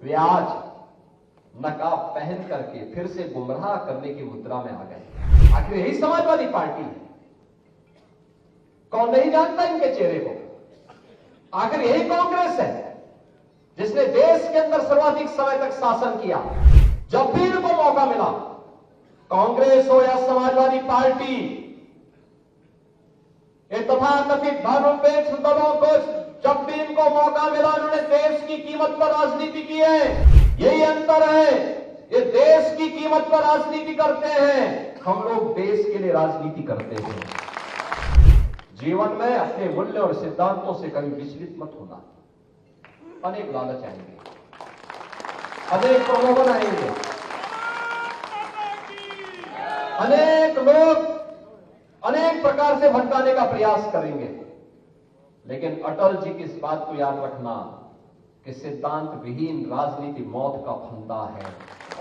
वे आज नकाब पहन करके फिर से गुमराह करने की मुद्रा में आ गए। आखिर यही समाजवादी पार्टी है। कौन नहीं जानता इनके चेहरे को? आखिर यही कांग्रेस है जिसने देश के अंदर सर्वाधिक समय तक शासन किया। जब भी इनको मौका मिला, कांग्रेस हो या समाजवादी पार्टी, ये तथाकथित धर्मनिरपेक्ष दलों को जब भी इनको मौका मिला, उन्होंने देश की कीमत पर राजनीति की है। यही अंतर है, ये देश की कीमत पर राजनीति करते हैं, हम लोग देश के लिए राजनीति करते हैं। जीवन में अपने मूल्य और सिद्धांतों से कभी विचलित मत होना। अनेक लालच आएंगे, अनेक प्रलोभन आएंगे, अनेक लोग अनेक प्रकार से भटकाने का प्रयास करेंगे, लेकिन अटल जी की इस बात को याद रखना कि सिद्धांत विहीन राजनीति मौत का फंदा है,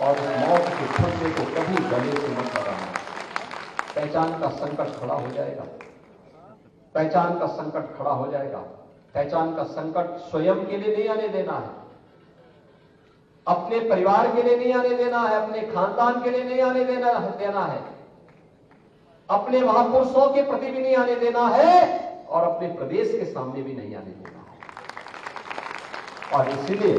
और उस मौत के फंदे को कभी गले से मत लगाना। पहचान का संकट खड़ा हो जाएगा, पहचान का संकट खड़ा हो जाएगा। पहचान का संकट स्वयं के लिए नहीं आने देना है, अपने परिवार के लिए नहीं आने देना है, अपने खानदान के लिए नहीं आने देना है, अपने महापुरुषों के प्रति भी नहीं आने देना है, और अपने प्रदेश के सामने भी नहीं आने देना है। और इसलिए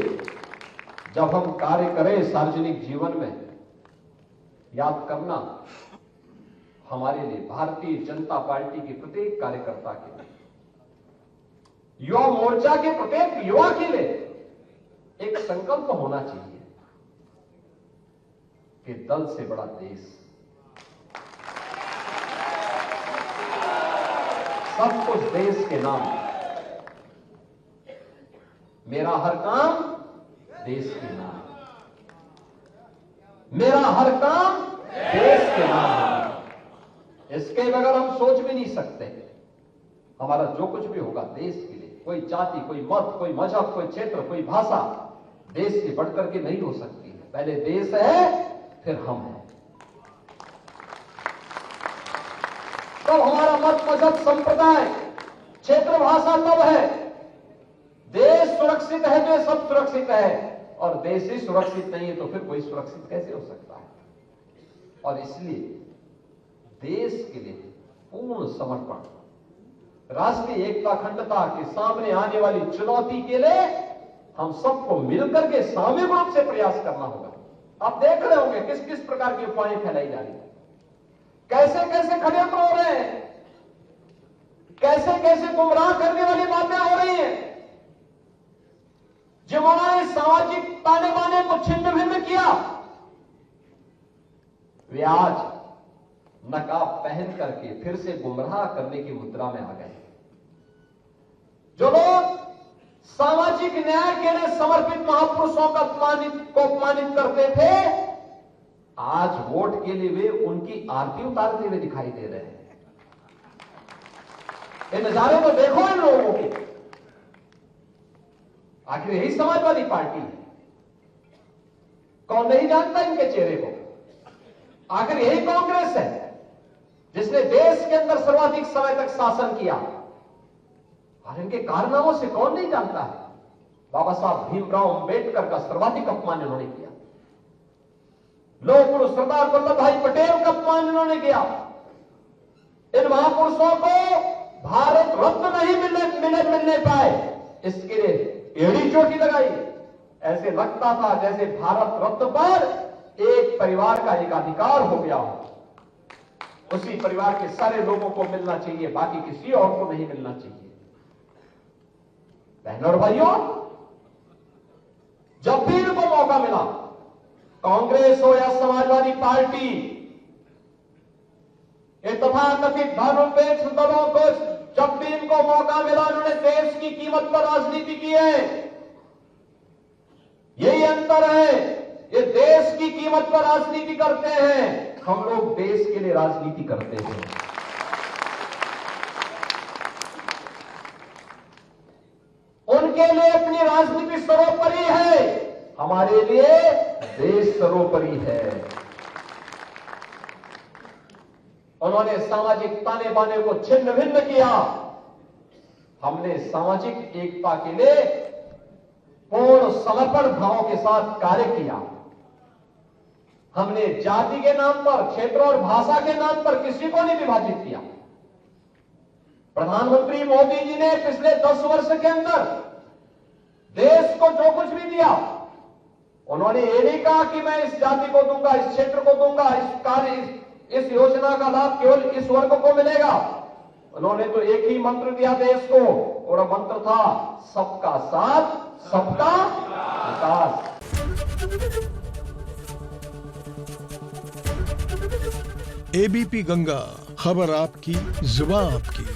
जब हम कार्य करें सार्वजनिक जीवन में, याद करना हमारे लिए, भारतीय जनता पार्टी के प्रत्येक कार्यकर्ता के लिए, युवा मोर्चा के प्रत्येक युवा के लिए एक संकल्प होना चाहिए कि दल से बड़ा देश, सब कुछ देश के नाम, मेरा हर काम देश के नाम, मेरा हर काम देश के नाम। इसके बगैर हम सोच भी नहीं सकते। हमारा जो कुछ भी होगा देश के लिए, कोई जाति, कोई मत, कोई मजहब, कोई क्षेत्र, कोई भाषा देश से बढ़कर के नहीं हो सकती है। पहले देश है, फिर हम हैं। तब हमारा मत, मजहब, संप्रदाय, क्षेत्र, भाषा तब है। देश सुरक्षित है तो सब सुरक्षित है, और देश ही सुरक्षित नहीं है तो फिर कोई सुरक्षित कैसे हो सकता है? और इसलिए देश के लिए पूर्ण समर्पण, राष्ट्रीय एकता अखंडता के सामने आने वाली चुनौती के लिए हम सबको मिलकर के सामूहिक रूप से प्रयास करना होगा। आप देख रहे होंगे किस किस प्रकार की अफवाहें फैलाई जा रही है, कैसे कैसे षड्यंत्र हो रहे हैं, कैसे कैसे गुमराह करने वाली बातें हो रही हैं। जिन्होंने सामाजिक ताने बाने को छिन्न भिन्न किया, वे आज नकाब पहन करके फिर से गुमराह करने की मुद्रा में आ गए। जो लोग सामाजिक न्याय के लिए समर्पित महापुरुषों को अपमानित करते थे, आज वोट के लिए वे उनकी आरती उतारते हुए दिखाई दे रहे हैं। ये नजारे तो देखो इन लोगों के। आखिर यही समाजवादी पार्टी है। कौन नहीं जानता इनके चेहरे को? आखिर यही कांग्रेस है जिसने देश के अंदर सर्वाधिक समय तक शासन किया, और इनके कारनामों से कौन नहीं जानता है? बाबा साहब भीमराव अंबेडकर का सर्वाधिक अपमान इन्होंने किया, लौह पुरुष सरदार वल्लभ भाई पटेल का अपमान इन्होंने किया। इन महापुरुषों को भारत रत्न नहीं मिलने पाए, इसके लिए एड़ी चोटी लगाई। ऐसे लगता था जैसे भारत रत्न पर एक परिवार का एक अधिकार हो गया हो, उसी परिवार के सारे लोगों को मिलना चाहिए, बाकी किसी और को नहीं मिलना चाहिए। बहनों और भाइयों, जब भी इनको मौका मिला, कांग्रेस हो या समाजवादी पार्टी, ये तथाकथित धर्मनिरपेक्ष दलों को जब भी इनको मौका मिला, उन्होंने देश की कीमत पर राजनीति की है। यही अंतर है, ये देश की कीमत पर राजनीति करते हैं, हम लोग देश के लिए राजनीति करते हैं। उनके लिए अपनी राजनीति सर्वोपरि है, हमारे लिए देश सर्वोपरि है। उन्होंने सामाजिक ताने बाने को छिन्न भिन्न किया, हमने सामाजिक एकता के लिए पूर्ण समर्पण भाव के साथ कार्य किया। हमने जाति के नाम पर, क्षेत्र और भाषा के नाम पर किसी को नहीं विभाजित किया। प्रधानमंत्री मोदी जी ने पिछले 10 वर्ष के अंदर देश को जो कुछ भी दिया, उन्होंने ये नहीं कहा कि मैं इस जाति को दूंगा, इस क्षेत्र को दूंगा, इस योजना का लाभ केवल इस वर्ग को मिलेगा। उन्होंने तो एक ही मंत्र दिया देश को, और मंत्र था सबका साथ, सबका विकास। एबीपी गंगा, खबर आपकी, जुबान आपकी।